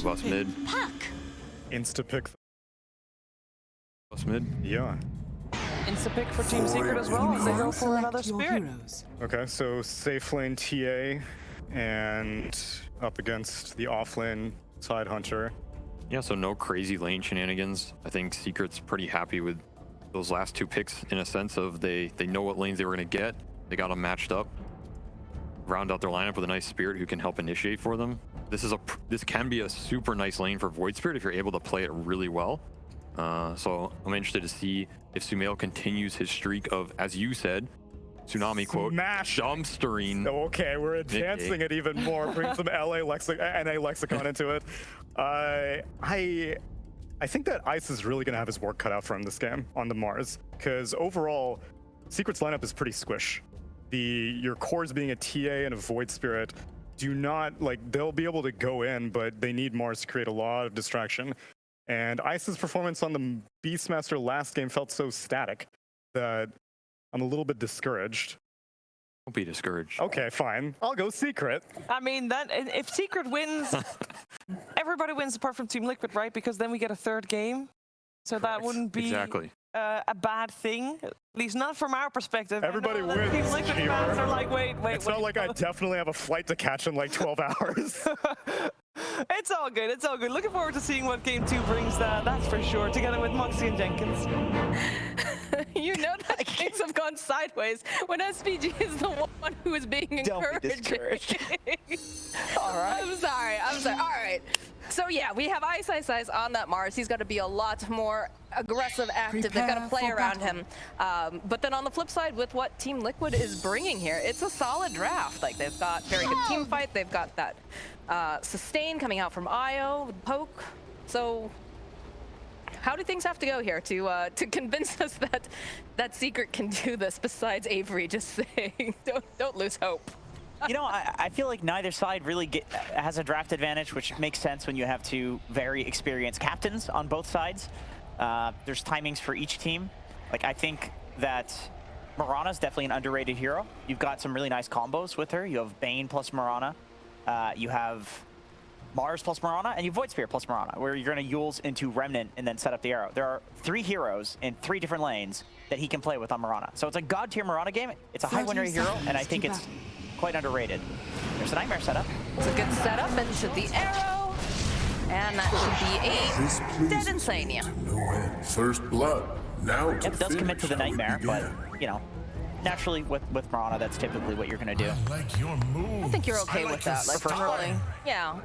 robust mid. Insta-pick. Robust mid. Yeah. Insta-pick for Team Secret as well as they go for another Spirit. Okay, so safe lane TA and up against the off lane side hunter. Yeah, so no crazy lane shenanigans. I think Secret's pretty happy with those last two picks in a sense of they know what lanes they were going to get. They got them matched up. Round out their lineup with a nice Spirit who can help initiate for them. This can be a super nice lane for Void Spirit if you're able to play it really well. So I'm interested to see if Sumail continues his streak of, as you said, Tsunami quote, dumpstering. Okay, we're advancing it even more. Bring some NA lexicon into it. I think that Ice is really going to have his work cut out for him this game on the Mars, because overall, Secret's lineup is pretty squish. Your cores being a TA and a Void Spirit do not, like, they'll be able to go in, but they need Mars to create a lot of distraction. And Ice's performance on the Beastmaster last game felt so static that I'm a little bit discouraged. Don't be discouraged. Okay, fine. I'll go Secret. I mean, if Secret wins, everybody wins apart from Team Liquid, right? Because then we get a third game. So Correct. that wouldn't be a bad thing, at least not from our perspective. Everybody wins Team Liquid here. fans are like, wait. It's not like I definitely have a flight to catch in like 12 hours. It's all good. It's all good. Looking forward to seeing what Game 2 brings, that's for sure, together with Moxie and Jenkins. You know that things have gone sideways when SPG is the one who is being encouraged. Don't be discouraged. All right. I'm sorry. All right. So yeah, we have Ice on that Mars. He's got to be a lot more aggressive, active. They've got to play around him. But then on the flip side, with what Team Liquid is bringing here, it's a solid draft. Like, they've got very good team fight. They've got that sustain coming out from IO with Poke. So how do things have to go here to convince us that Secret can do this? Besides Avery just saying, don't lose hope. You know, I feel like neither side really has a draft advantage, which makes sense when you have two very experienced captains on both sides. There's timings for each team. Like, I think that Mirana's definitely an underrated hero. You've got some really nice combos with her. You have Bane plus Mirana. You have Mars plus Mirana, and you Void Spirit plus Mirana, where you're going to Yules into Remnant and then set up the arrow. There are 3 heroes in 3 different lanes that he can play with on Mirana. So it's a god tier Mirana game. It's a high win rate hero, and I think it's quite underrated. There's a Nightmare setup. It's a good setup into the arrow, and that should be a dead Insania. First blood. Now Yep, it does commit to the Nightmare, but, you know, naturally with Mirana, that's typically what you're going to do. I think you're okay with that. Like, really, yeah.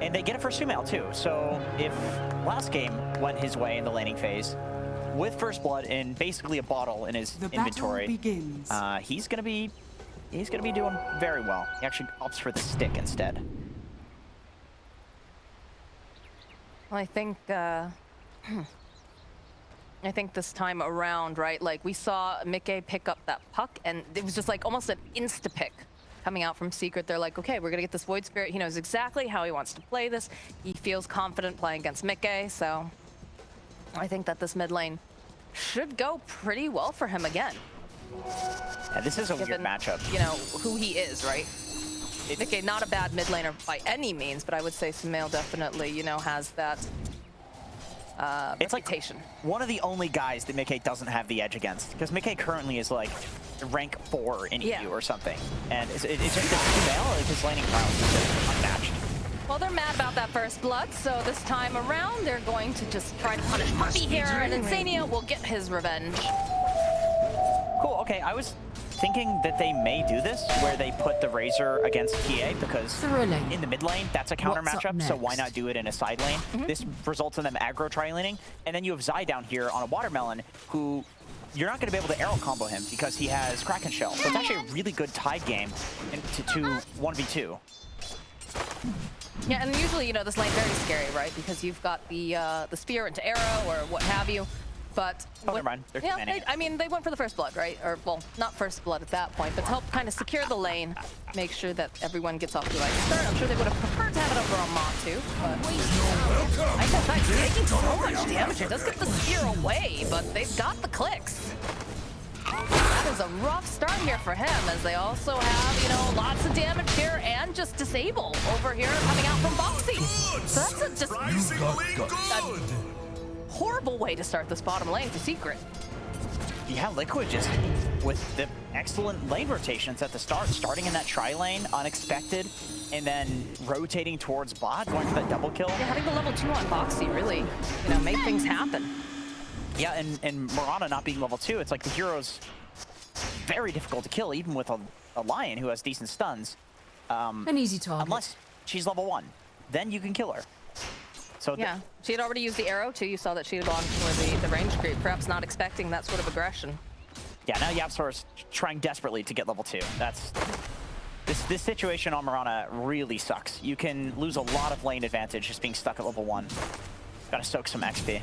And they get it for Sumail too. So if last game went his way in the laning phase, with First Blood and basically a bottle in his inventory, he's gonna be doing very well. He actually opts for the stick instead. Well, I think this time around, right? Like, we saw Mickey pick up that puck, and it was just like almost an insta-pick coming out from Secret. They're like, okay, we're gonna get this Void Spirit. He knows exactly how he wants to play this. He feels confident playing against Mickey, so I think that this mid lane should go pretty well for him again. Yeah, this is a weird matchup. You know, who he is, right? Mickey, not a bad mid laner by any means, but I would say Sumail definitely, you know, has that it's reputation. Like one of the only guys that Mickey doesn't have the edge against, because Mickey currently is like rank 4 in EU or something, and it's just that Sumail is his laning prowess is just unmatched. Well, they're mad about that First Blood, so this time around they're going to just try to punish Puppey here, and Insania will get his revenge. Cool. Okay, I was thinking that they may do this, where they put the Razor against TA, because in the mid lane, that's a counter matchup, so why not do it in a side lane? This results in them aggro tri-laning, and then you have Zai down here on a Watermelon, who you're not going to be able to arrow combo him because he has Kraken Shell. So it's actually a really good tide game to 1v2. Yeah, and usually, you know, this lane's very scary, right? Because you've got the spear into arrow or what have you. But never mind. I mean, they went for the First Blood, right? Or, well, not First Blood at that point, but to help kind of secure the lane, make sure that everyone gets off to a nice start. I'm sure they would have preferred to have it over on MATU, but I guess that's taking so much damage. It does get the spear away, but they've got the clicks. That is a rough start here for him, as they also have, you know, lots of damage here and just disable over here coming out from Boxy. So that's a horrible way to start this bottom lane for Secret. Yeah, Liquid just with the excellent lane rotations at the start, starting in that tri-lane, unexpected, and then rotating towards bot, going for that double kill. Yeah, having the level 2 on Boxy really, you know, made things happen. Yeah, and Mirana not being level 2, it's like the hero's very difficult to kill, even with a Lion who has decent stuns. An easy target. Unless she's level 1. Then you can kill her. So yeah, she had already used the arrow too. You saw that she had gone for the range creep, perhaps not expecting that sort of aggression. Yeah, now YAPZOR is trying desperately to get level 2. That's this situation on Mirana really sucks. You can lose a lot of lane advantage just being stuck at level 1. Gotta soak some XP.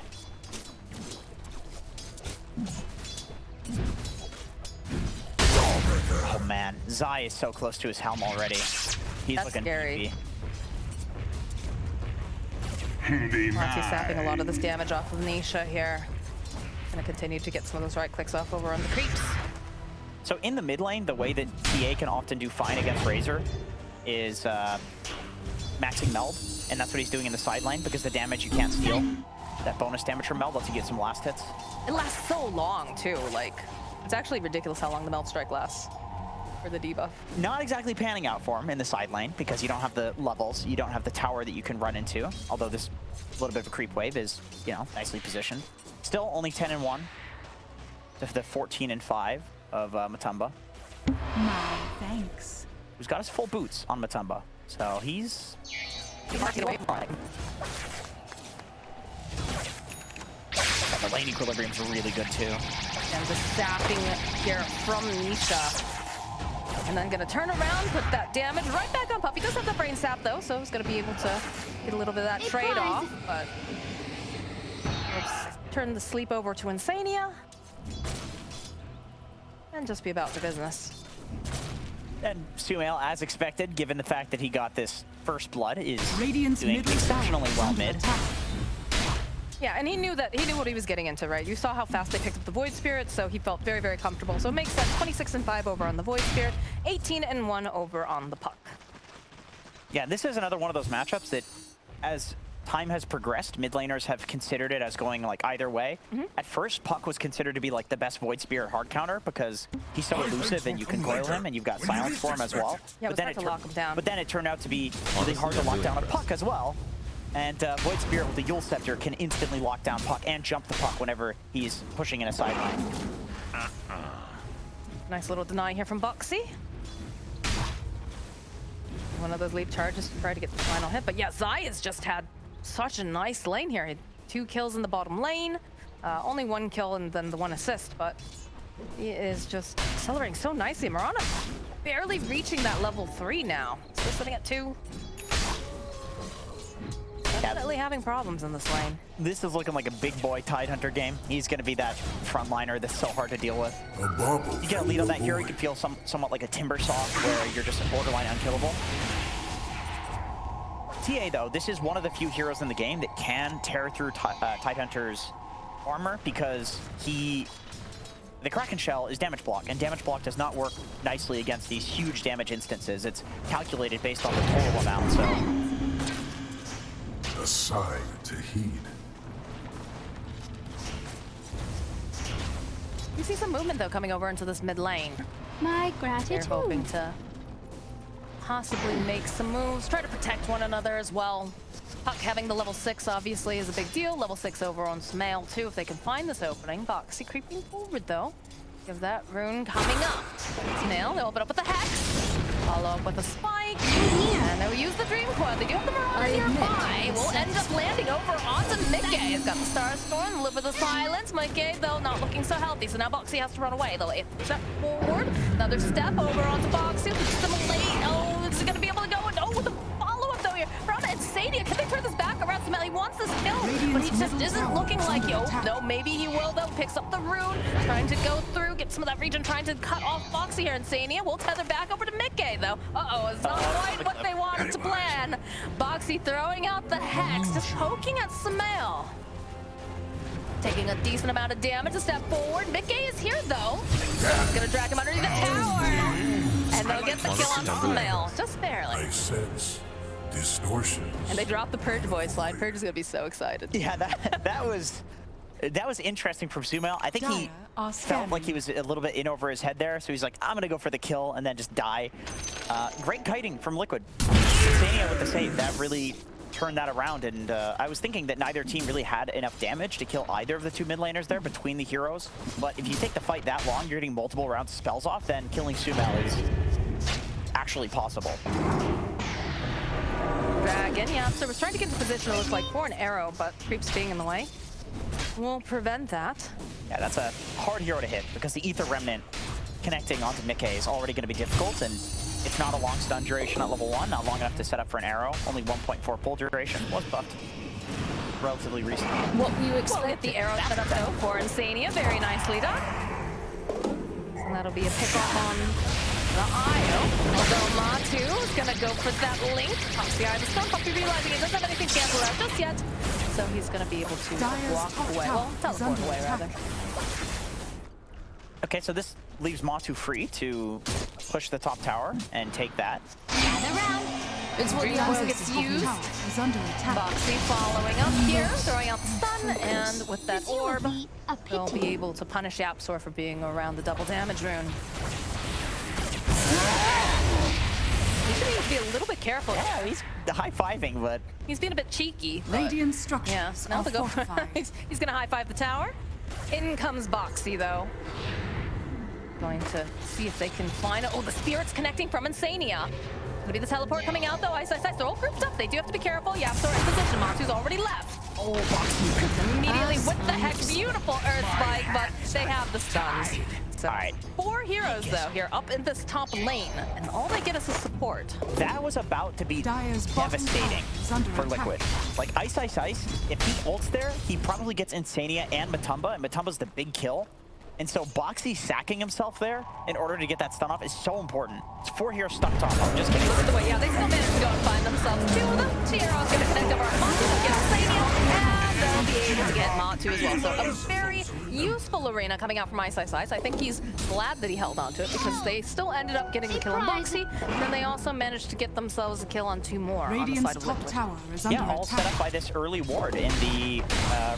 Oh man, Zai is so close to his helm already. He's That's looking scary. creepy. Monty sapping a lot of this damage off of NISHA here. Gonna continue to get some of those right clicks off over on the creeps. So in the mid lane, the way that TA can often do fine against Razor is maxing Meld, and that's what he's doing in the side lane because the damage you can't steal. That bonus damage from Meld lets you get some last hits. It lasts so long too, like, it's actually ridiculous how long the Meld strike lasts for the debuff. Not exactly panning out for him in the side lane because you don't have the levels, you don't have the tower that you can run into, although this little bit of a creep wave is, you know, nicely positioned. Still only 10-1 to the 14-5 of Matumba. My thanks. Who's got his full boots on Matumba. So he's marking away from it. The lane equilibrium's really good too. And the sapping here from NISHA. And then gonna turn around, put that damage right back on Puppey. Does have the brain sap though, so he's gonna be able to get a little bit of that trade off. But let's turn the sleep over to Insania. And just be about the business. And Sumail, as expected, given the fact that he got this first blood, is Radiant's doing middle exceptionally well under mid. attack. Yeah, and he knew what he was getting into, right? You saw how fast they picked up the Void Spirit, so he felt very, very comfortable. So it makes sense. 26-5 over on the Void Spirit, 18-1 over on the Puck. Yeah, this is another one of those matchups that, as time has progressed, mid laners have considered it as going like either way. At first, Puck was considered to be like the best Void Spirit hard counter because he's so elusive and you can coil him and you've got silence for him as well. Yeah, it was hard to lock him down. But then it turned out to be really hard to lock down a Puck as well. And Void Spirit with the Yule Scepter can instantly lock down Puck and jump the Puck whenever he's pushing in a sideline. Nice little deny here from Boxy. One of those leap charges to try to get the final hit. But yeah, Zai has just had such a nice lane here. He had 2 kills in the bottom lane, only 1 kill and then the 1 assist, but he is just accelerating so nicely. Mirana barely reaching that level 3 now. Still sitting at 2. Definitely having problems in this lane. This is looking like a big boy Tidehunter game. He's going to be that frontliner that's so hard to deal with. You get a lead on that hero, you can feel somewhat like a Timbersaw where you're just borderline unkillable. TA though, this is one of the few heroes in the game that can tear through Tidehunter's armor because the Kraken Shell is damage block, and damage block does not work nicely against these huge damage instances. It's calculated based on the total amount, so... A sign to heed. You see some movement though coming over into this mid lane. My They're gratitude. hoping to possibly make some moves, try to protect one another as well. Puck having the level 6 obviously is a big deal. Level 6 over on Sumail too if they can find this opening. Boxy creeping forward though. Give that rune coming up. Sumail, they open up with the Hex. Follow up with a Spike. And they'll use the Dream Coil. They do have the Mirage nearby. Will end up landing over onto Mickey. He's got the Star Storm, live with the silence. Mickey, though, not looking so healthy. So now Boxy has to run away. They'll step forward. Another step over onto Boxy. Simulate. Oh, is he going to be able to go? Oh, with the follow-up, though, here. From Insania. Can they turn this back around? Sumail, he wants this kill, but he just isn't looking like it. Oh, no, maybe he will, though. Picks up the rune. Trying to go through, get some of that region, trying to cut off Boxy here. Insania will tether back over to Mickey, though. Uh-oh, it's not quite what they wanted to plan. Boxy throwing out the Hex, just poking at Sumail. taking a decent amount of damage. A step forward. Mickey is here though. He's gonna drag him underneath the tower. And they'll get the kill on Smell. Just barely. I sense distortions. And they drop the Purge voice line. Purge is gonna be so excited. Yeah, that was interesting from Sumail. I think he felt like he was a little bit in over his head there, so he's like, I'm gonna go for the kill and then just die. Great kiting from Liquid. Insania with the save, that really turned that around, and I was thinking that neither team really had enough damage to kill either of the two mid laners there between the heroes, but if you take the fight that long, you're getting multiple rounds of spells off, then killing Sumail is actually possible. Dragon, YAPZOR was trying to get into position, it looks like, for an arrow, but creeps being in the way will prevent that. Yeah, that's a hard hero to hit because the Ether Remnant connecting onto Mickey is already going to be difficult, and it's not a long stun duration at level 1, not long enough to set up for an arrow. Only 1.4 pull duration. Was buffed relatively recently. What you expect? We'll get the arrow set up though for Insania. Very nicely done. And that'll be a pick off on the IO. Although MATU is going to go for that link. Pops the eye of the stun. Puppey realizing he doesn't have anything canceled out just yet. So he's going to be able to walk away. Well, teleport away rather. Okay, so this leaves MATU free to push the top tower and take that. It's what Weu gets used. Boxy following up here, throwing out the stun, and with that orb, they'll be able to punish YAPZOR for being around the double damage rune. He's gonna need to be a little bit careful. Yeah, he's high-fiving, but he's being a bit cheeky. Radiant structures. Yeah, now to go for he's gonna high-five the tower. In comes Boxy though. Going to see if they can find it. Oh, the spirit's connecting from Insania. Gonna be the teleport coming out though. Ice. They're all grouped up. They do have to be careful. YAPZOR in position. MATU's already left. Oh, Boxy immediately with the heck beautiful Earth Spike, but they have the stuns. So, all right. 4 heroes though here up in this top lane, and all they get is a support. That was about to be devastating for Liquid. Like Ice, if he ults there, he probably gets Insania and Matumba, and Matumba's the big kill. And so Boxy sacking himself there in order to get that stun off is so important. It's 4 heroes stuck top. I'm just kidding. Look at the way, yeah, they still managed to go and find themselves 2 of them. The heroes gonna connect over on MATU, they'll get Insania, and they'll be able to get MATU as well. So a very useful arena coming out from Ice. I think he's glad that he held on to it because they still ended up getting the kill on Boxy, and then they also managed to get themselves a kill on 2 more on the side of Liquid. Tower is under all set up by this early ward in the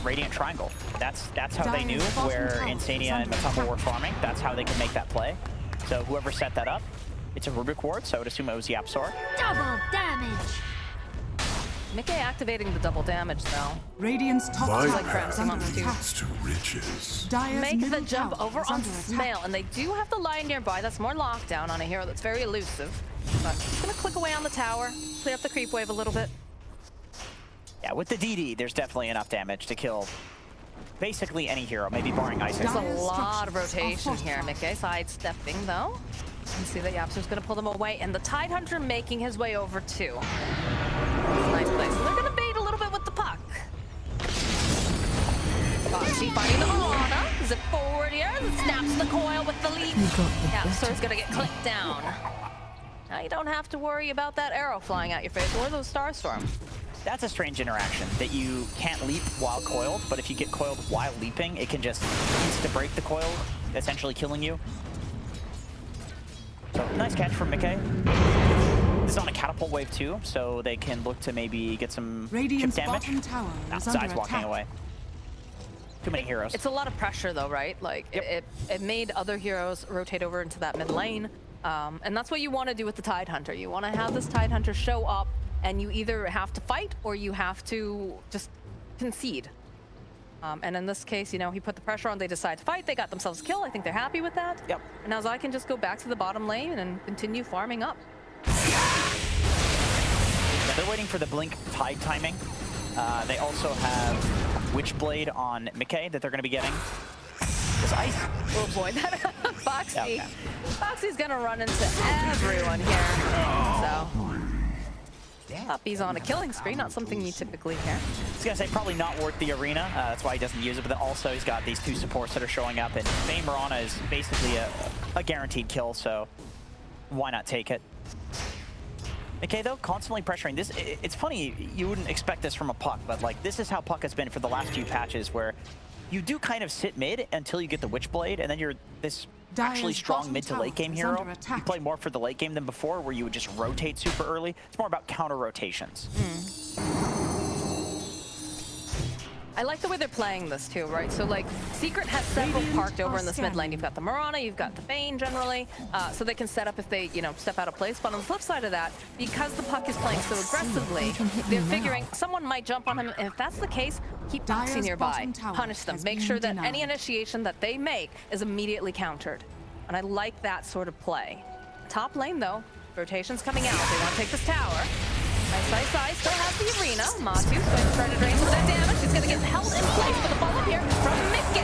Radiant Triangle. That's how they knew where Insania and Matumba were farming. That's how they could make that play. So whoever set that up, it's a Rubik ward, so I would assume it was YAPZOR. Double damage. Mickey activating the double damage though. Radiant's top My tower path is under leads attack. to riches. Make the middle jump tower over is on under attack. Smale, and they do have the line nearby. That's more lockdown on a hero that's very elusive. But just gonna click away on the tower, clear up the creep wave a little bit. Yeah, with the DD, there's definitely enough damage to kill basically any hero, maybe barring Ice. There's a lot of rotation here. Mickey sidestepping though. You see that YAPZOR's gonna pull them away, and the Tidehunter making his way over too. Nice place. So they're gonna bait a little bit with the puck. Boxy finding the Ana. Zip forward here. Snaps the coil with the leap. YAPZOR's gonna get clicked down. Now you don't have to worry about that arrow flying out your face or those Starstorm. That's a strange interaction, that you can't leap while coiled, but if you get coiled while leaping, it can just insta-break the coil, essentially killing you. So, nice catch from Mickey. This is on a catapult wave too, so they can look to maybe get some chip damage. Tower is Zai's under walking attack. away. Too many heroes. It's a lot of pressure though, right? Like, it made other heroes rotate over into that mid lane. And that's what you want to do with the Tidehunter. You want to have this Tidehunter show up, and you either have to fight or you have to just concede. And in this case, you know, he put the pressure on, they decide to fight, they got themselves a kill, I think they're happy with that. Yep. And now Zai can just go back to the bottom lane and continue farming up. Yeah, they're waiting for the blink tide timing. They also have Witchblade on Mickey that they're going to be getting. This Ice. Oh boy, that Foxy. Okay. Foxy's gonna run into everyone here. So. Puppey's on a killing spree, not something you typically hear. I was gonna say probably not worth the arena. That's why he doesn't use it. But then also he's got these 2 supports that are showing up, and Vayne Mirana is basically a guaranteed kill. So why not take it? Okay, though, constantly pressuring this. It's funny, you wouldn't expect this from a Puck, but like this is how Puck has been for the last few patches, where you do kind of sit mid until you get the Witchblade, and then you're this actually Dire's strong bottom mid to late game tower is hero. under attack. You play more for the late game than before, where you would just rotate super early. It's more about counter rotations. I like the way they're playing this too, right? So like, Secret has several Radiant parked over are in this mid lane. scanning. You've got the Mirana, you've got the Vayne generally, so they can set up if they, you know, step out of place. But on the flip side of that, because the puck is playing so aggressively, they're figuring someone might jump on him. And if that's the case, keep Boxy Dire's nearby, bottom tower punish them, has make been sure that denied. any initiation that they make is immediately countered. And I like that sort of play. Top lane though, rotation's coming out. They want to take this tower. Ice still has the arena. MATU's going to try to drain some of that damage. She's going to get held in place with a follow-up here from Mickey.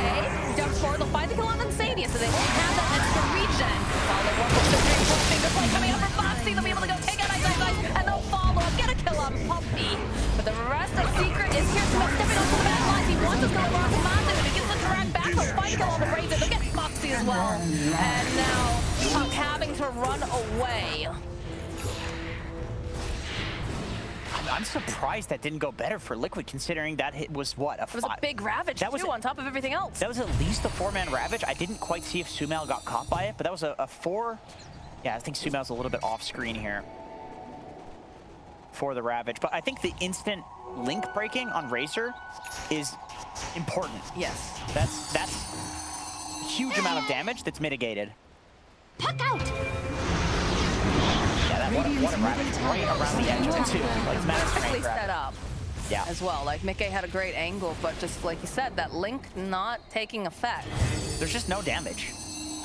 Down 4, they'll find the kill on Insania, so they won't have that extra regen. Follow up with the Dream Coil Finger Play coming out from Foxy. They'll be able to go take out Ice, and they'll follow up, get a kill on Puppey. But the rest of Secret is here to stepping onto the back lines. He wants to go across to MATU, and he gets the drag back. They'll find kill on the Razor. They'll get Foxy as well. And now Puck having to run away. I'm surprised that didn't go better for Liquid, considering that hit was what, It was a big Ravage That was too, on top of everything else. That was at least a 4-man Ravage. I didn't quite see if Sumail got caught by it, but that was a 4. Yeah, I think Sumail's a little bit off screen here for the Ravage. But I think the instant link breaking on Razor is important. Yes. That's a huge amount of damage that's mitigated. Puck out. Yeah, that what a Ravage right around the edge of it too. Like, it's Perfectly set up Yeah. as well. Like, Mickey had a great angle, but just like you said, that link not taking effect. There's just no damage.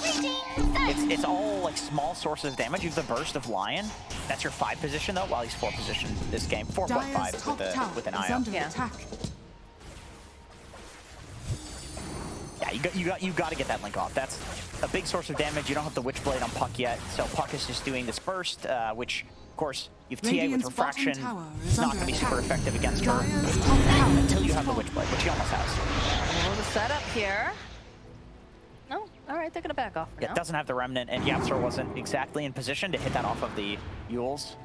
It's all like small sources of damage. You have the burst of Lion. That's your 5 position though. Well, he's 4 position this game. 4.5 Dire's top tower with an is IO. under Yeah. attack. Yeah, you got to get that link off. That's a big source of damage. You don't have the Witchblade on Puck yet, so Puck is just doing this burst, which of course you have TA with Radiant's Refraction. bottom tower is It's not under going to be attack. super effective against her Dire's top tower until you is have the falling. Witchblade, which he almost has. Well, the setup here. No, all right, they're gonna back off for Yeah, now. it doesn't have the Remnant, and YAPZOR wasn't exactly in position to hit that off of the Yules.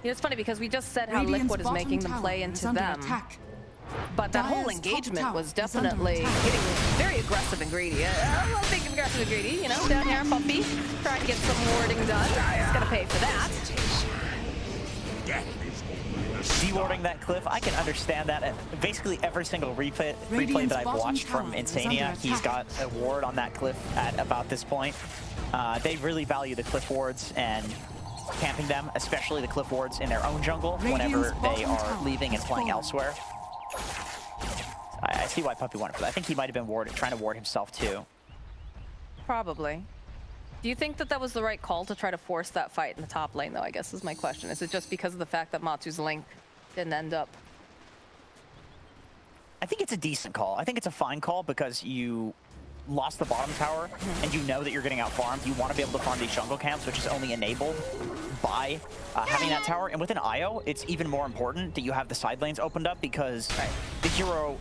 You know, it's funny because we just said how Radiant's Liquid is bottom making them tower play is into under them. attack. But that whole Dire's top engagement tower was is under definitely attack. getting very aggressive and greedy. I think aggressive and greedy, you know, down here, Puppey, trying to get some warding done. He's gonna pay for that. Dewarding that cliff, I can understand that. Basically every single replay Radiant's that I've bottom watched from tower is Insania, under he's got attack. a ward on that cliff at about this point. They really value the cliff wards and camping them, especially the cliff wards in their own jungle whenever Radiant's they bottom are tower leaving and is playing fallen. elsewhere. I see why Puppey wanted for that. I think he might have been trying to ward himself too. Probably. Do you think that that was the right call to try to force that fight in the top lane, though, I guess is my question. Is it just because of the fact that Matu's link didn't end up? I think it's a decent call. I think it's a fine call because you lost the bottom tower and you know that you're getting out farmed. You want to be able to farm these jungle camps, which is only enabled by having that tower. And with an IO, it's even more important that you have the side lanes opened up because the hero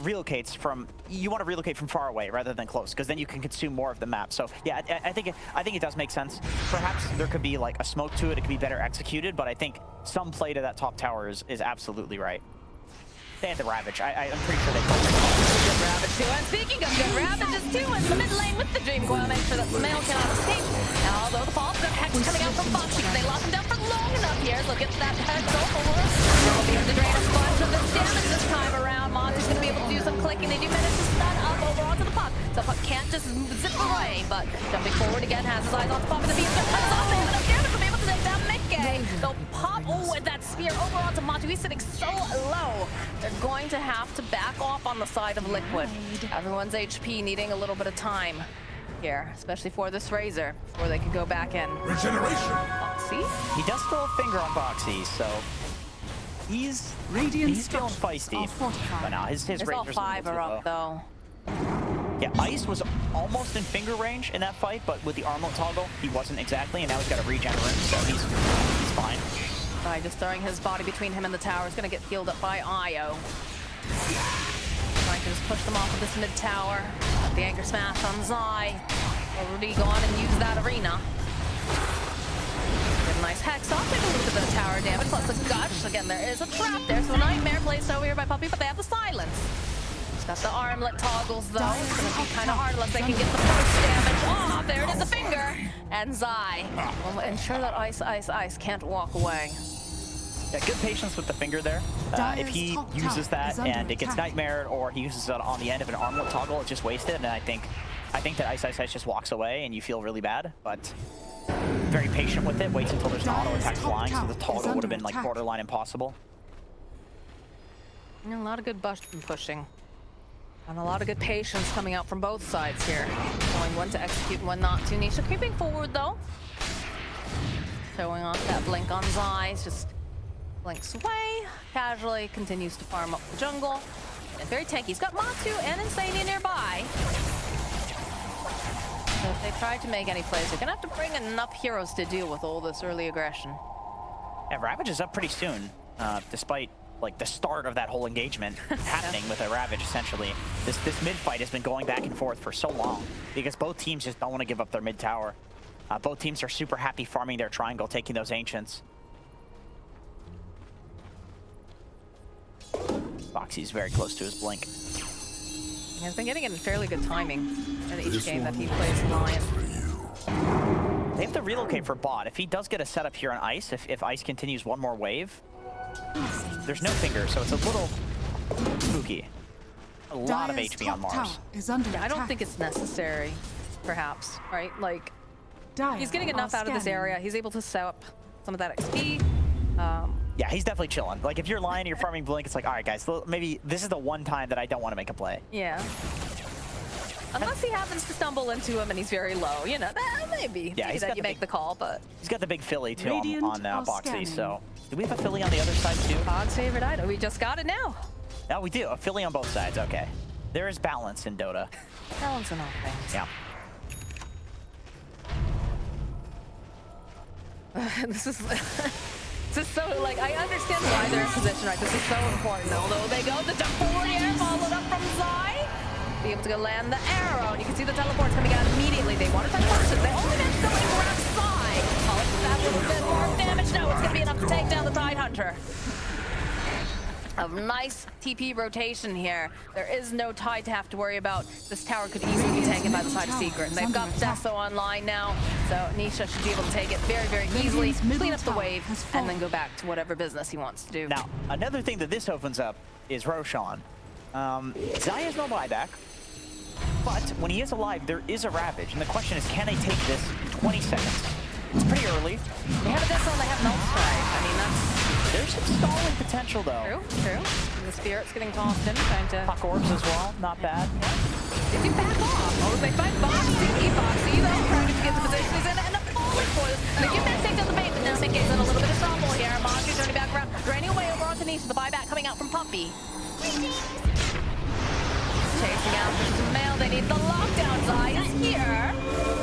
relocates from, you want to relocate from far away rather than close, because then you can consume more of the map. So yeah, I think it does make sense. Perhaps there could be like a smoke to it. It could be better executed, but I think some play to that top tower is absolutely right. They had the Ravage. I'm pretty sure they called it. Good Ravage too. And speaking of good Ravages too, in the mid lane with the Dream Coil, make sure that Sumail cannot escape. Now, although the falls got Hex coming out from Foxy, they locked him down for long enough here. Look at that Hex go forward. They'll be able to drain a bunch of this damage this time around. Monty's going to be able to do some clicking. They do manage to stun up over onto the Puck. So Puck can't just zip away, but jumping forward again, has his eyes on the Puck, and the beast cuts off. They have enough damage to be able to take down Mickey. They'll pop with that spear over onto Matu. He's sitting so low. They're going to have to back off on the side of Liquid. Everyone's HP needing a little bit of time here, especially for this Razor, before they can go back in. Regeneration. See? He does still have a finger on Boxy, so he's feeling feisty. But now his It's all Razor's 5 are up though. Yeah, Ice was almost in finger range in that fight, but with the armlet toggle, he wasn't exactly, and now he's got a regen room, so he's fine. By just throwing his body between him and the tower, is going to get healed up by Io. Trying to just push them off of this mid tower. The anchor smash on Zai. Already gone and used that arena. Getting nice hex off, take a little bit of tower damage, plus a gush. Again, there is a trap there, so a nightmare placed over here by PUPPEY, but they have the silence. He's got the armlet toggles though. It's gonna be kind of hard unless they can get the first damage. Oh, there it is, a finger. And Zai will ensure that Ice can't walk away. Yeah, good patience with the finger there. If he uses that and it gets nightmared, or he uses it on the end of an armlet toggle, it's just wasted. And I think that Ice just walks away and you feel really bad, but very patient with it. Waits until there's an auto attack flying, so the toggle would have been like borderline impossible. And a lot of good pushing. And a lot of good patience coming out from both sides here. Knowing when to execute and when not to. NISHA creeping forward though. Showing off that blink on Zai. Just blinks away. Casually continues to farm up the jungle. And very tanky. He's got MATU and Insania nearby. So if they try to make any plays, they're gonna have to bring enough heroes to deal with all this early aggression. Yeah, Ravage is up pretty soon, despite like the start of that whole engagement happening with a Ravage. Essentially, this mid fight has been going back and forth for so long because both teams just don't want to give up their mid tower. Both teams are super happy farming their triangle, taking those ancients. Foxy's very close to his blink. He has been getting in fairly good timing in each game that he plays Lion. They have to relocate for bot. If he does get a setup here on Ice, if Ice continues one more wave, there's no finger, so it's a little spooky. A lot of HP on Mars. Yeah, I don't think it's necessary, perhaps, right? Like, he's getting enough out of this area. He's able to set up some of that XP. Yeah, he's definitely chilling. Like, if you're Lion and you're farming Blink, it's like, all right, guys, maybe this is the one time that I don't want to make a play. Yeah. Unless he happens to stumble into him and he's very low, you know, maybe. Yeah, that you make the call, but... He's got the big Philly, too, on Boxy, so... Do we have a Philly on the other side, too? Bog's favorite item. We just got it now. No, we do. A Philly on both sides, okay. There is balance in Dota. Balance in all things. Yeah. This is so, like, I understand why they're in position, right? This is so important. Although they go the forward air, followed up from Zai. Be able to go land the arrow, and you can see the teleports coming out immediately. They want to touch first. They only managed to go around Zai. Oh, that little bit more damage. No, it's going to be enough to take down the Tidehunter. A nice TP rotation here. There is no Tide to have to worry about. This tower could easily be taken by the side of Secret. And they've got Deso online now, so NISHA should be able to take it very, very easily, clean up the wave, and then go back to whatever business he wants to do. Now, another thing that this opens up is Roshan. Zai has no buyback, but when he is alive, there is a Ravage. And the question is, can they take this in 20 seconds? It's pretty early. They have a Deso and they have Null Strike. I mean, that's... There's some stalling potential, though. True. And the Spirit's getting tossed in, trying to... Puck Orbs as well, not bad. They do back off. Oh, they fight Boxy, Boxy, though, trying to get the position he's in, and a falling foil. They give that take down the bait, but now Mickey's in a little bit of trouble here. Monty's turning back around, draining away over onto NISHA, the buyback coming out from PUPPEY. Chasing out the mail, they need the lockdown. Zai is here.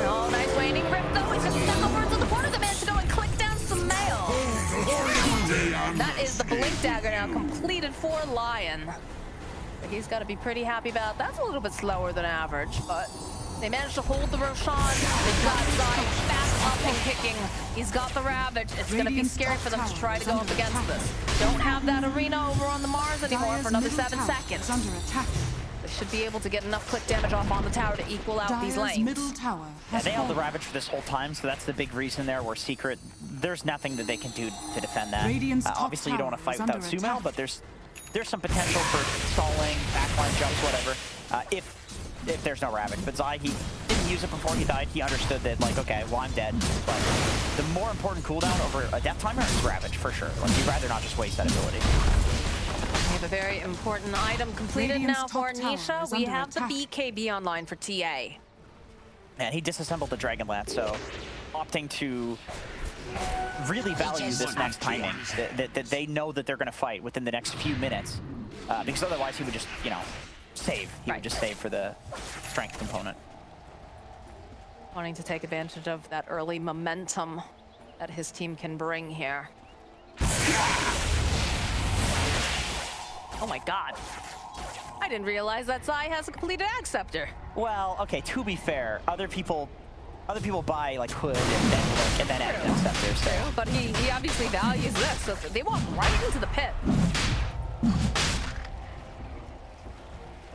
Oh, nice waning grip, though. He's just stuck over to the corner. They managed to go and click down some mail. That is the Blink Dagger now completed for Lion. He's got to be pretty happy about that. That's a little bit slower than average, but they managed to hold the Roshan. They've got Zai back up and kicking. He's got the Ravage. It's going to be scary for them to try to go up against this. Don't have that arena over on the Mars anymore for another 7 seconds. They should be able to get enough click damage off on the tower to equal out these lanes. Yeah, they held the Ravage for this whole time, so that's the big reason there where Secret, there's nothing that they can do to defend that. Obviously, you don't want to fight without Sumail, but there's some potential for stalling, backline jumps, whatever, if there's no Ravage. But Zai, he didn't use it before he died. He understood that, like, okay, well, I'm dead. But the more important cooldown over a death timer is Ravage, for sure. Like, you'd rather not just waste that ability. We have a very important item completed now for NISHA. We have the BKB online for TA. And he disassembled the Dragonlance, so opting to really value this next timing, that they know that they're going to fight within the next few minutes, because otherwise he would just, you know, save. He would just save for the strength component. Wanting to take advantage of that early momentum that his team can bring here. Oh my god. I didn't realize that Zai has a completed Ag Scepter. Well, okay, to be fair, other people Other people buy like Hood and then Advent Scepter. So. But he obviously values this, so they walk right into the pit.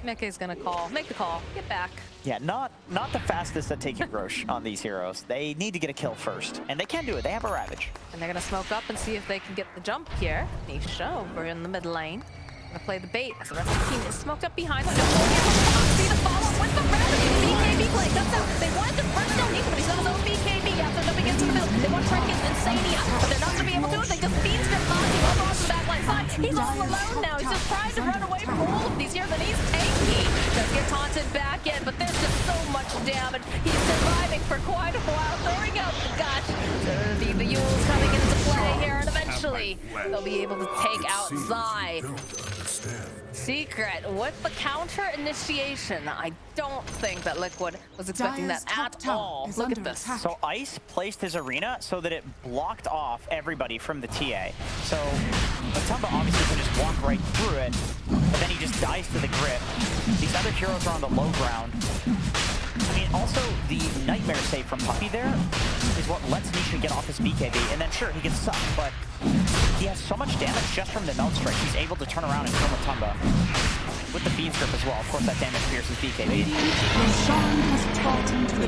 Mickey's gonna make the call, get back. Yeah, not the fastest at taking Roche on these heroes. They need to get a kill first, and they can do it. They have a Ravage. And they're gonna smoke up and see if they can get the jump here. NISHA over in the mid lane. Gonna play the bait as the rest of the team is smoked up behind them. See the follow with the Ravage. BKB play comes out. They wanted to burst down NISHA, but he's got his own BKB. YAPZOR up against the middle. They want to try to get Insania, but they're not gonna be able to do it. They just feed him Moxie over onto the backline side. He's all alone now. He's just trying to run away from all of these heroes, and he's tanky. Does get taunted back in, but there's just so much damage. He's surviving for quite a while, throwing out the gush. The Yule's coming into play here, and eventually they'll be able to take out Zai. Secret with the counter initiation. I don't think that Liquid was expecting that at all. Look at this. So Ice placed his arena so that it blocked off everybody from the TA. So Matumba obviously can just walk right through it, but then he just dies to the grip. These other heroes are on the low ground. I mean, also the Nightmare save from PUPPEY there is what lets NISHA get off his BKB, and then sure, he gets sucked, but he has so much damage just from the Melt Strike. He's able to turn around and kill Matumba with the Beam Strip as well. Of course, that damage pierces BKB.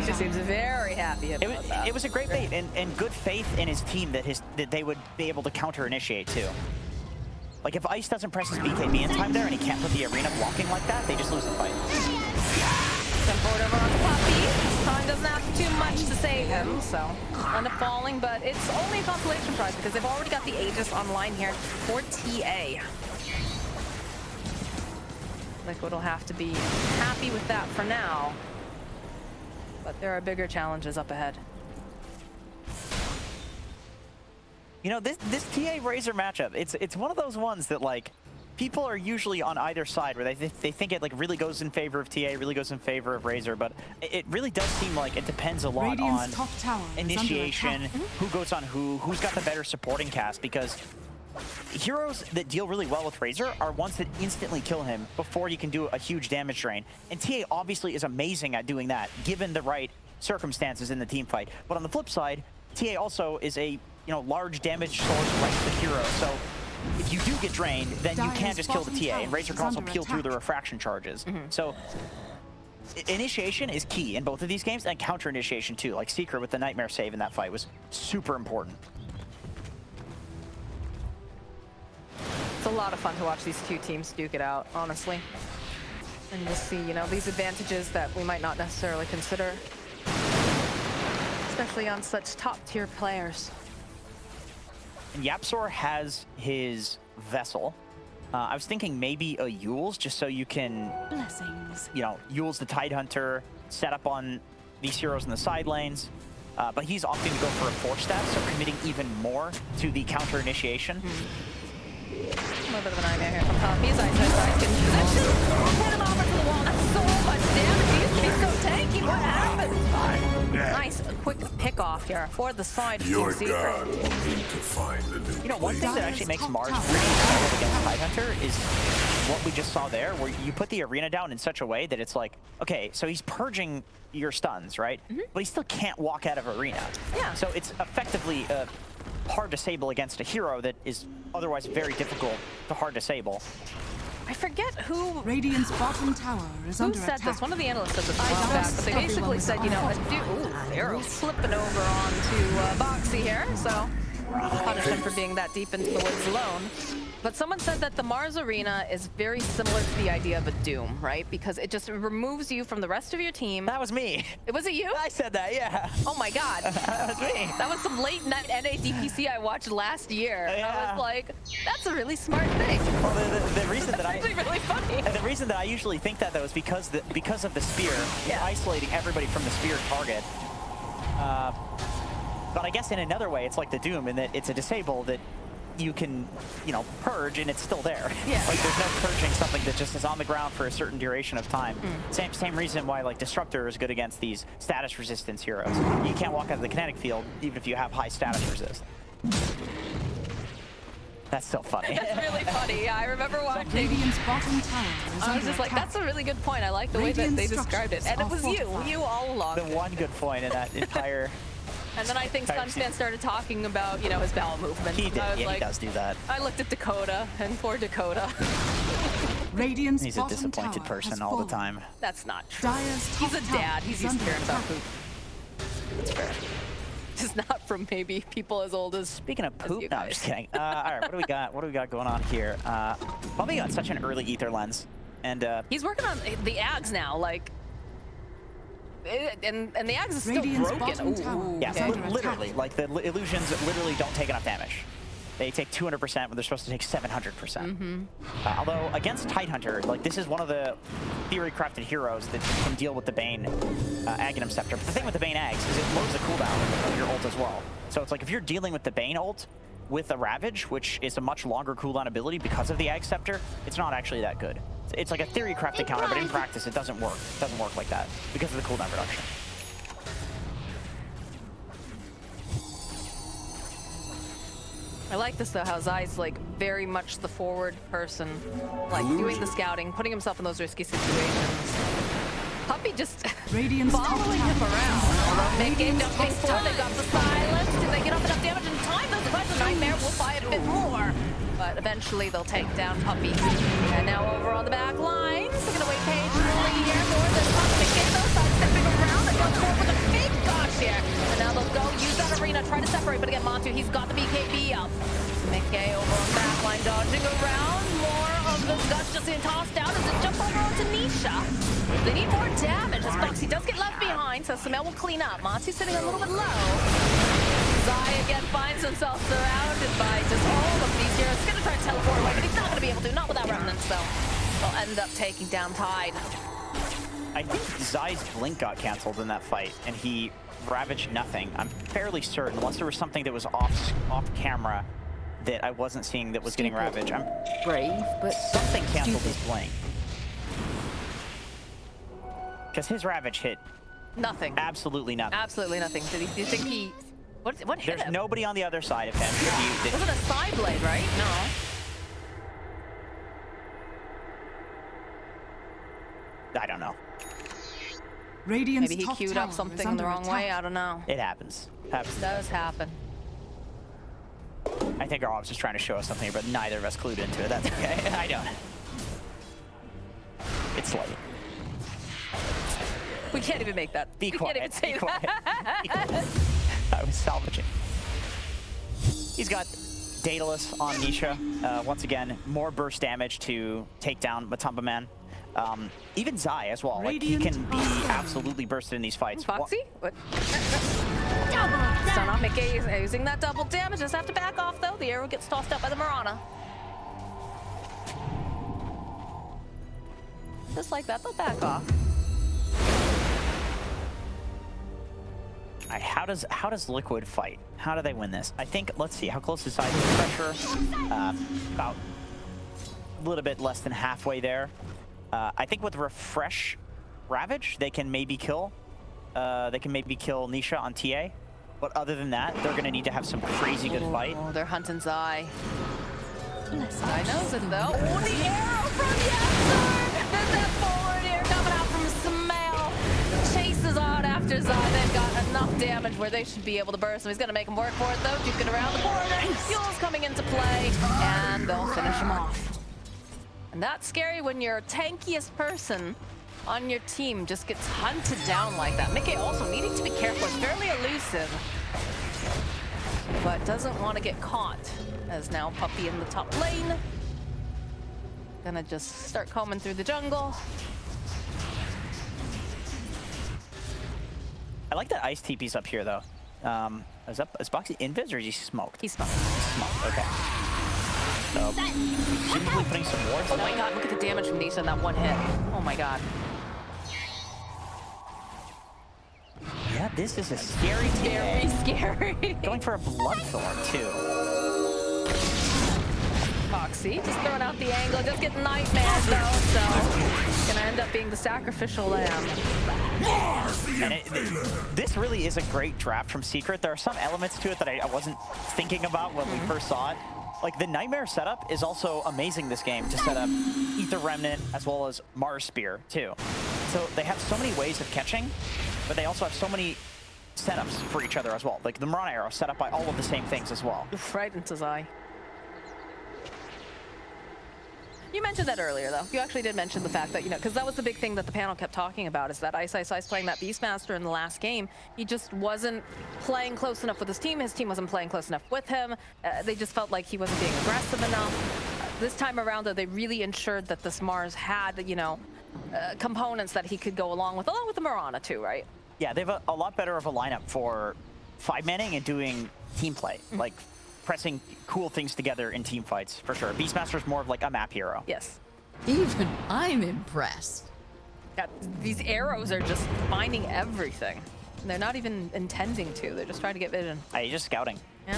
He seems very happy about that. It was a great bait, and good faith in his team that they would be able to counter-initiate too. Like, if Ice doesn't press his BKB in time there and he can't put the arena blocking like that, they just lose the fight. Jump forward over onto PUPPEY. Time doesn't have too much to save him, so end up falling, but it's only a consolation prize because they've already got the Aegis online here for TA. Liquid will have to be happy with that for now, but there are bigger challenges up ahead. You know, this TA Razor matchup, it's one of those ones that, like, people are usually on either side where they think it like really goes in favor of TA, really goes in favor of Razor, but it really does seem like it depends a lot on initiation, who goes on who's got the better supporting cast, because heroes that deal really well with Razor are ones that instantly kill him before you can do a huge damage drain. And TA obviously is amazing at doing that, given the right circumstances in the team fight. But on the flip side, TA also is a large damage source right to the hero. So if you do get drained, then you can't just kill the TA, and Razor can also peel through the refraction charges. So initiation is key in both of these games, and counter initiation too. Like Secret with the Nightmare save in that fight was super important. It's a lot of fun to watch these two teams duke it out, honestly. And you'll see, these advantages that we might not necessarily consider, especially on such top-tier players. And YAPZOR has his Vessel. I was thinking maybe a Yule's, just so you can, Yule's the Tidehunter, set up on these heroes in the side lanes. But he's opting to go for a 4-stat, so committing even more to the counter initiation. A little bit of a nightmare here from PUPPEY. Ice getting position. Hit him over to the wall. That's so much damage. He used to be so tanky. What happened? Nice, quick pick off here for the side of Team Secret. One thing that actually makes Mars pretty solid against Tidehunter is what we just saw there, where you put the arena down in such a way that it's like, okay, so he's purging your stuns, right? But he still can't walk out of arena. Yeah. So it's effectively hard disable against a hero that is otherwise very difficult to hard disable. I forget who. Radiant's bottom tower is under attack. Who said this? One of the analysts said this a while back, but they basically said, Arrow's slipping over onto Boxy here, so punish him for being that deep into the woods alone. But someone said that the Mars Arena is very similar to the idea of a Doom, right? Because it just removes you from the rest of your team. That was me. Was it you? I said that, yeah. Oh my God. That was me. That was some late night NA DPC I watched last year. Yeah. I was like, that's a really smart thing. Well, the reason that actually really funny. And the reason that I usually think that though is because of the spear, isolating everybody from the spear target. But I guess in another way, it's like the Doom in that it's a disable that you can, purge and it's still there. Yeah. Like there's no purging something that just is on the ground for a certain duration of time. Same reason why like Disruptor is good against these status resistance heroes. You can't walk out of the kinetic field even if you have high status resist. That's so funny. That's really funny. Yeah, I remember watching. Radiant's bottom tower is I was under just like, attack. that's a really good point. I like the way that they described it. And it was you all along. The one good point in that entire... And then I think Sunspan started talking about, you know, his bowel movement. He did, I was yeah, like, he does do that. I looked at Dakota, and poor Dakota. Radiant's He's a bottom disappointed tower person has all the fallen. time. That's not true. Dire's He's top a tower dad. He's is used to under hearing about attack. poop. That's fair. Just not from maybe people as old as. Speaking of as poop, you no, I'm guys. just kidding. All right, what do we got? What do we got going on here? Puppey got such an early ether lens, and He's working on the Ags now, like. And the Ags is still Radiant's broken. bottom tower Ooh, yeah, is under literally, attack. like the illusions literally don't take enough damage. They take 200% when they're supposed to take 700%. Although against Tidehunter, like this is one of the theory-crafted heroes that can deal with the Bane Aghanim Scepter. But the thing with the Bane Ags is it lowers the cooldown of your ult as well. So it's like if you're dealing with the Bane ult with a Ravage, which is a much longer cooldown ability because of the Ag Scepter, it's not actually that good. It's like a theory-crafted counter, but in practice it doesn't work. It doesn't work like that because of the cooldown reduction. I like this though, how Zai's like very much the forward person, like doing the scouting, putting himself in those risky situations. Puppey just Radiant's top following tower him around. Mid-game Radiant's jumping top forward, they tower got the silence. Did they get up enough damage in time? That's the question. Nightmare will buy a bit more. But eventually they'll take down Puppey. And now over on the back lines, they're gonna wait patiently here for the Puppey. Get those sides stepping around. They're going forward with a big dodge here. And now they'll go use that arena, try to separate, but again, MATU, he's got the BKB up. Mickey over on the back line, dodging around. More of the guts just being tossed out as it jump over onto Nisha. They need more damage as Foxy does get left behind, so Samel will clean up. Matu sitting a little bit low. Zai again finds himself surrounded by just all of these heroes. He's gonna try to teleport away, but he's not gonna be able to. Not without remnants, though. They'll end up taking down Tide. I think Zai's blink got canceled in that fight, and he ravaged nothing. I'm fairly certain, unless there was something that was off camera that I wasn't seeing that was getting ravaged. I'm Brave, but something canceled his blink. Because his ravage hit nothing. absolutely nothing. Absolutely nothing. Do you think he... What hit There's him? nobody on the other side of him. It wasn't a side blade, right? No. I don't know. Radiant's Maybe he top queued tower up is something under the wrong attack. way. I don't know. It happens. It does happen. I think our ops is trying to show us something, but neither of us clued into it. That's okay. I don't. It's late. We can't even make that. Be we quiet. can't even say Be quiet. that. Be quiet. I was salvaging. He's got Daedalus on Nisha. Once again, more burst damage to take down Matumba Man. Even Zai as well. Like, he can be absolutely bursted in these fights. Foxy? What? Stun on Mickey is using that double damage. Just have to back off though. The arrow gets tossed up by the Mirana. Just like that, they'll back off. How does Liquid fight? How do they win this? I think, let's see, how close is Zai to the pressure? About a little bit less than halfway there. I think with Refresh Ravage, they can maybe kill Nisha on TA. But other than that, they're gonna need to have some crazy good fight. Oh, they're hunting Zai. Zai knows it though. Oh, the arrow from YAPZOR! There's that forward air coming out from Samel. Chases on after Zai. They've got enough damage where they should be able to burst him. He's gonna make him work for it though. Duking around the corner. Fuel's coming into play, and they'll finish him off. And that's scary when your tankiest person on your team just gets hunted down like that. Mickey also needing to be careful. It's fairly elusive, but doesn't want to get caught. As now Puppey in the top lane. Gonna just start combing through the jungle. I like that Ice TP's up here though. Is Boxy invis or is he smoked? He's smoked. He's smoked, okay. So, presumably putting some wards Oh in. my god, look at the damage from Nisha in that one hit. Oh my god. Yeah, this is a scary Very TA. scary. Going for a Bloodthorn too. Foxy just throwing out the angle, just getting nightmares though, so gonna end up being the sacrificial lamb. And this really is a great draft from Secret. There are some elements to it that I wasn't thinking about when we first saw it. like the Nightmare setup is also amazing this game to set up Ether Remnant as well as Mars Spear too. So they have so many ways of catching, but they also have so many setups for each other as well. Like the Mirana arrow set up by all of the same things as well. Right into Zai. You mentioned that earlier, though. You actually did mention the fact that, you know, because that was the big thing that the panel kept talking about, is that Ice playing that Beastmaster in the last game. He just wasn't playing close enough with his team. His team wasn't playing close enough with him. They just felt like he wasn't being aggressive enough. This time around, though, they really ensured that this Mars had, you know, components that he could go along with the Mirana, too, right? Yeah, they have a lot better of a lineup for 5-manning and doing team play. Like, pressing cool things together in team fights, for sure. Beastmaster's more of like a map hero. Yes. Even I'm impressed. These arrows are just finding everything. They're not even intending to. They're just trying to get vision. Hey, just scouting. Yeah.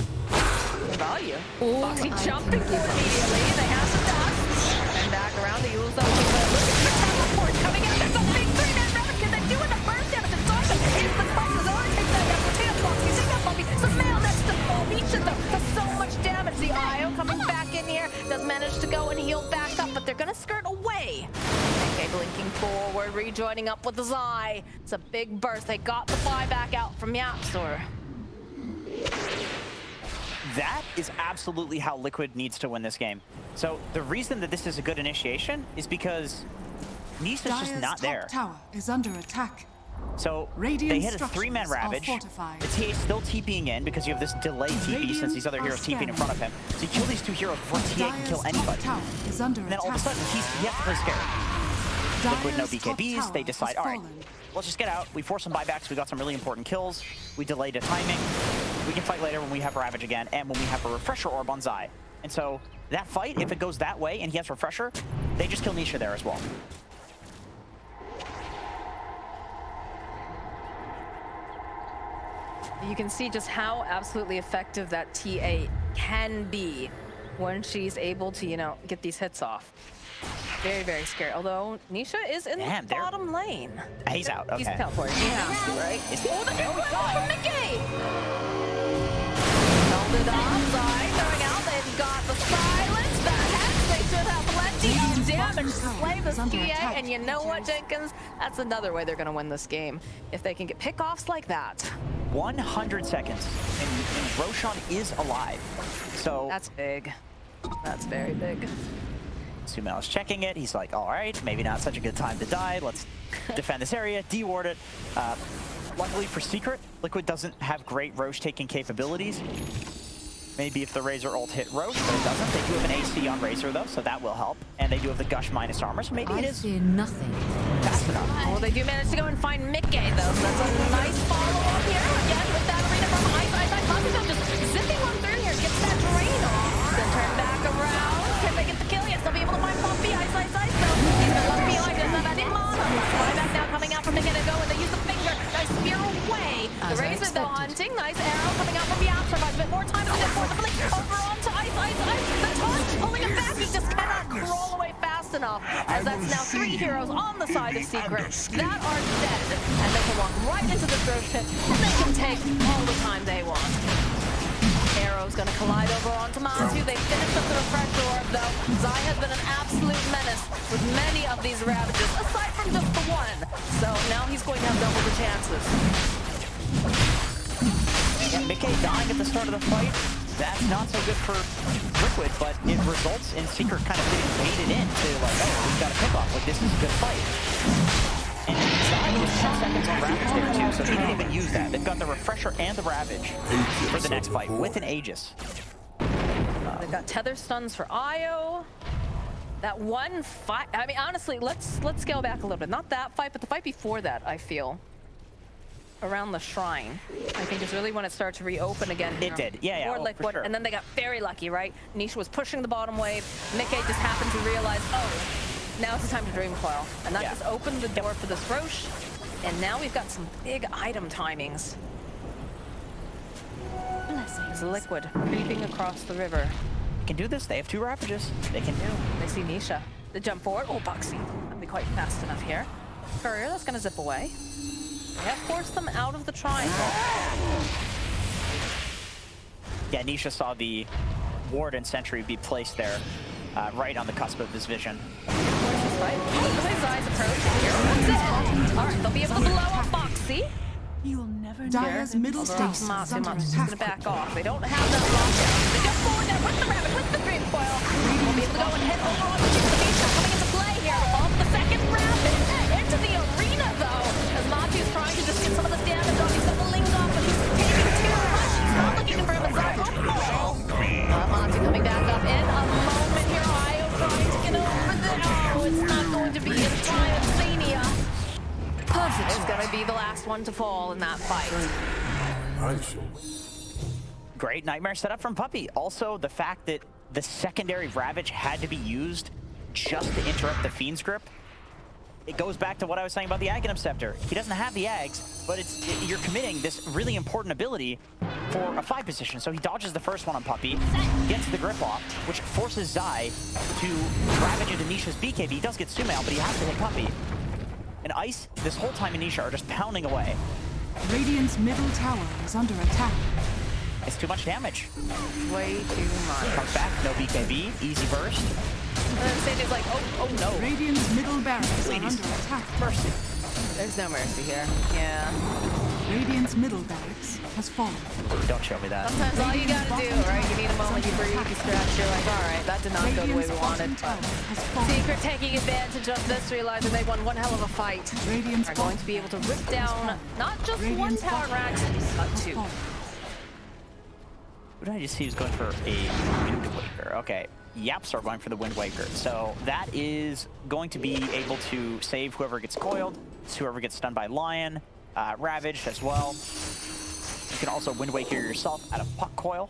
Value. Oh, Foxy jumping for immediately. They have some dust. And back around to Yule's over. Look at the teleport coming in. There's a big 3-man rabbit. Can they do it? The first damage. It's awesome. It's the Fox's already taken that down. The tail Foxy. You see that Foxy? Some mail next to full Nisha though. Does so much damage. The IO coming back in here. Does manage to go and heal back up, but they're gonna skirt away. Okay, blinking forward, rejoining up with the Zai. It's a big burst. They got the fly back out from YAPZOR. That is absolutely how Liquid needs to win this game. So the reason that this is a good initiation is because NISHA's just not there. Tower is under attack. So Radiant they hit a structures 3-man are Ravage. fortified. The TA's still TPing in because you have this delayed TP since these other heroes TPing in front of him. So you kill these two heroes before TA can kill anybody. Tower is under And then all of a sudden, he has to play scared. Liquid no BKBs, they decide, all right, let's just get out. We force some buybacks. We got some really important kills. We delayed a timing. We can fight later when we have Ravage again and when we have a Refresher Orb on Zai. And so that fight, if it goes that way and he has Refresher, they just kill NISHA there as well. You can see just how absolutely effective that TA can be when she's able to, you know, get these hits off. Very, very scary. Although NISHA is in the bottom lane. He's out. Okay. He's teleporting. He has to, right? Oh, the new one from Mickey! Held it off. Zai throwing out. They've got the silence. The hex. They should have plenty of damage to slay this TA. And you know what, Jenkins? That's another way they're going to win this game. If they can get pickoffs like that. 100 seconds, and Roshan is alive. So that's big. That's very big. Sumail is checking it. He's like, all right, maybe not such a good time to die. Let's defend this area, deward it. Luckily for Secret, Liquid doesn't have great Roche taking capabilities. Maybe if the Razor ult hit Roche, but it doesn't. They do have an AC on Razor though, so that will help. And they do have the Gush minus armor, so maybe it is nothing. fast enough. Well, they do manage to go and find Mickey though, so that's a nice follow-up here. Again, with that arena from Ice. Positive just zipping on through here, gets that drain off. Then turn back around. Can they get the kill? Yes, they'll be able to find PUPPEY. Ice though. He's got left behind, doesn't have any mana. Flyback now coming out from Mickey to go, and they use the finger. Nice spear away. The Razor though hunting. Nice arrow coming out from YAPZOR. Buys a bit more time to get forward. The blink over onto Ice. The taunt pulling him back. He just cannot crawl away fast enough, as that's now 3 heroes on the side of Secret that are dead, and they can walk right into the third pit, and they can take all the time they want. Arrow's gonna collide over onto MATU. They finished up the Refresher Orb though. Zai has been an absolute menace with many of these Ravages, aside from just the one. So now he's going to have double the chances. Yeah, Mickey dying at the start of the fight. That's not so good for Liquid, but it results in Secret kind of getting baited into like, oh, we've got a pick-off. Like, this is a good fight. And Zai was 10 seconds on Ravage there too, so they didn't even use that. They've got the Refresher and the Ravage for the next fight with an Aegis. They've got tether stuns for IO. That one fight, I mean, honestly, let's scale back a little bit. Not that fight, but the fight before that, I feel. Around the shrine, I think is really when it started to reopen again. It did, yeah, Or oh, Liquid, for sure. and then they got very lucky, right? NISHA was pushing the bottom wave. Mickey just happened to realize, oh, now it's the time to Dream Coil, and that just opened the door for this Roche. And now we've got some big item timings. As Liquid creeping across the river. They can do this. They have 2 Ravages. They can do. They see NISHA. They jump forward. Oh, Buxy. That'll be quite fast enough here. Courier, that's gonna zip away. They have forced them out of the triangle. Yeah, NISHA saw the ward and sentry be placed there, right on the cusp of his vision. Right? Zai's approach. Here comes in. All right, they'll be able to blow up Boxy. You'll never Dire's middle stasis is under Just gonna attack. back off. They don't have that lockdown. They go forward now with the rabbit, with the dream coil. We'll be able to go and head over on the NISHA coming into play here. Off the second rabbit into the arena though, as MATU's trying to just get some of this damage off. He's got the lings off, but he's taking too much. He's not looking for him. MATU coming back up in a moment here. Io trying to get over the. Oh, it's not going to be in time. Xenia. Perfect. Is going to be the last one to fall in that fight. Great nightmare setup from PUPPEY. Also, the fact that the secondary Ravage had to be used just to interrupt the Fiend's grip. It goes back to what I was saying about the Aghanim Scepter. He doesn't have the Ags, but you're committing this really important ability for a 5 position. So he dodges the first one on PUPPEY, gets the grip off, which forces Zai to Ravage into NISHA's BKB. He does get Sumail, but he has to hit PUPPEY. And Ice, this whole time in NISHA, are just pounding away. Radiant's middle tower is under attack. It's too much damage. Way too much. Comes back, no BKB, easy burst. And then Sandy's like, oh no. Radiant's middle barracks are under attack. Mercy. There's no mercy here. Yeah. Radiant's middle barracks has fallen. Don't show me that. Sometimes all you gotta do, right? You need a moment, you breathe, you stretch, you're like, all right, that did not go the way we wanted. Secret taking advantage of this, realizing they won one hell of a fight. Radiant's Are going to be able to rip down not just one tower rack, but 2. Who did I just see who's going for a Wind Waker? Okay, YAPZOR going for the Wind Waker. So that is going to be able to save whoever gets coiled, whoever gets stunned by Lion, Ravaged as well. You can also Wind Waker yourself out of Puck Coil,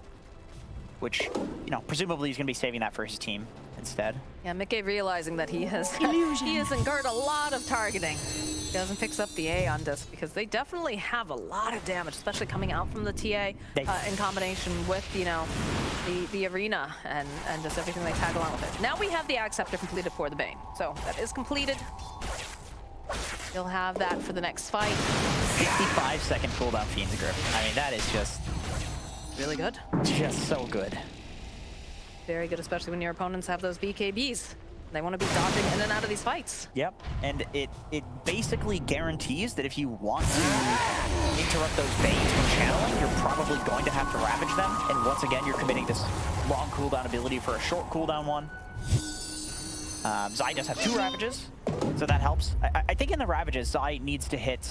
which, you know, presumably he's going to be saving that for his team instead. Yeah, Mickey realizing that he has incurred a lot of targeting. He goes and picks up the A on this because they definitely have a lot of damage, especially coming out from the TA in combination with, you know, the arena and just everything they tag along with it. Now we have the Ag Scepter completed for the Bane. So that is completed. You'll have that for the next fight. 65-second cooldown Fiend's Grip. I mean, that is just really good. Just so good. Very good, especially when your opponents have those BKBs. They want to be dodging in and out of these fights. Yep, and it basically guarantees that if you want to interrupt those Banes from channeling, you're probably going to have to Ravage them. And once again, you're committing this long cooldown ability for a short cooldown one. Zai does have 2 Ravages, so that helps. I think in the Ravages, Zai needs to hit...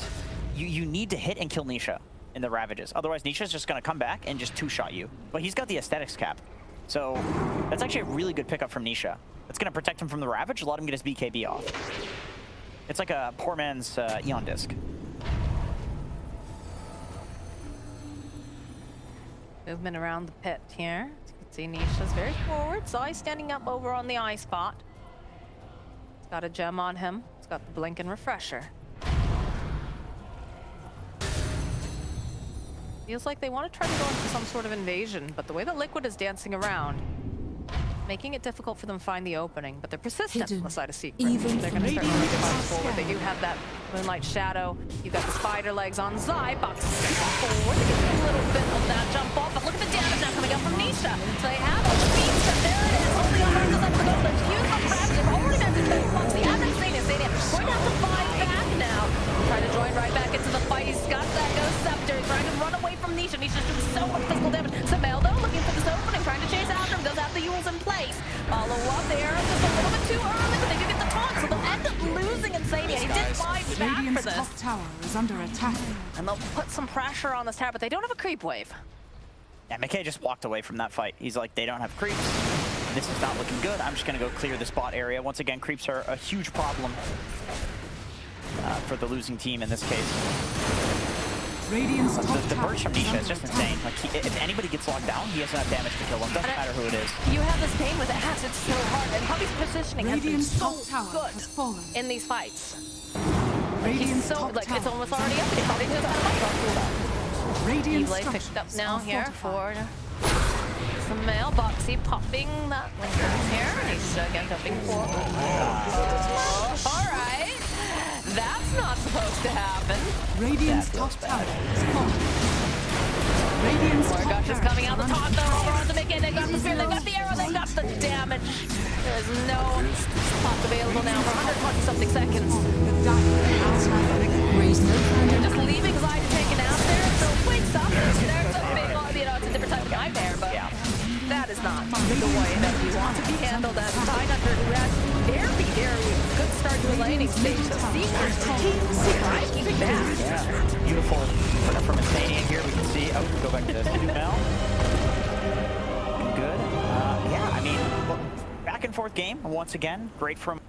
You need to hit and kill NISHA in the Ravages. Otherwise, NISHA's just going to come back and just 2-shot you. But he's got the Aesthetics cap. So that's actually a really good pickup from NISHA. It's going to protect him from the Ravage, let him get his BKB off. It's like a poor man's Eon Disc. Movement around the pit here. As you can see, NISHA's very forward. Zai standing up over on the eye spot. He's got a gem on him. He's got the blink and refresher. Feels like they want to try to go into some sort of invasion, but the way that Liquid is dancing around, making it difficult for them to find the opening, but they're persistent on the side of Secret. They're going to start moving forward. They do have that Moonlight Shadow. You've got the spider legs on Zai. Box forward to get a little bit of that jump off, but look at the damage now coming up from NISHA. So they have all the beats, and there it is. Only on Rangers up to go. Let's use the Ravage. They've already been to Box. The Advent Stadium going to have to fight back now. Trying to join right back into the fight. He's got that Ghost Scepter. He's trying to run away from NISHA. NISHA's doing so much physical damage. Sumail, though, looking for this opening, trying to chase after him. Does have the Yules in place. Follow up there. Just a little bit too early, but they do get the taunt, so they'll end up losing Insania. He did fight back for this. Top tower is under attack. And they'll put some pressure on this tower, but they don't have a creep wave. Yeah, McKay just walked away from that fight. He's like, they don't have creeps. This is not looking good. I'm just going to go clear this bot area. Once again, creeps are a huge problem for the losing team in this case. Radiant's The burst from NISHA is just insane. Like, if anybody gets locked down, he has enough damage to kill him. Doesn't matter who it is. You have this pain with Axe. It's so hard, and Puppey's positioning has been so good in these fights. He's so, like, it's almost already up. They probably just had a much on cooldown. Radiant's Evelay picked up now here for some mail. Boxy popping that Linkers here. He's again jumping forward. All right. That's not supposed to happen. Radiant's top tower is falling. Radiant's More top Gush is barracks coming out are the under top though. Over on the mid game, they got the spear, they got the arrow, they got the damage. There is no pots available now for 120 something seconds. The dive outside the Raise no They're further. just leaving Zai to take it out there, so wakes up. There's a big, it's a different type of nightmare, but that is not the way that you want to be handled as Tidehunter, who has very, very good start to the laning stage. So Secret striking back. Yeah, beautiful from Mastania here. We can see. Oh, go back to this. Mel. Good. Yeah, I mean, look, back and forth game once again. Great from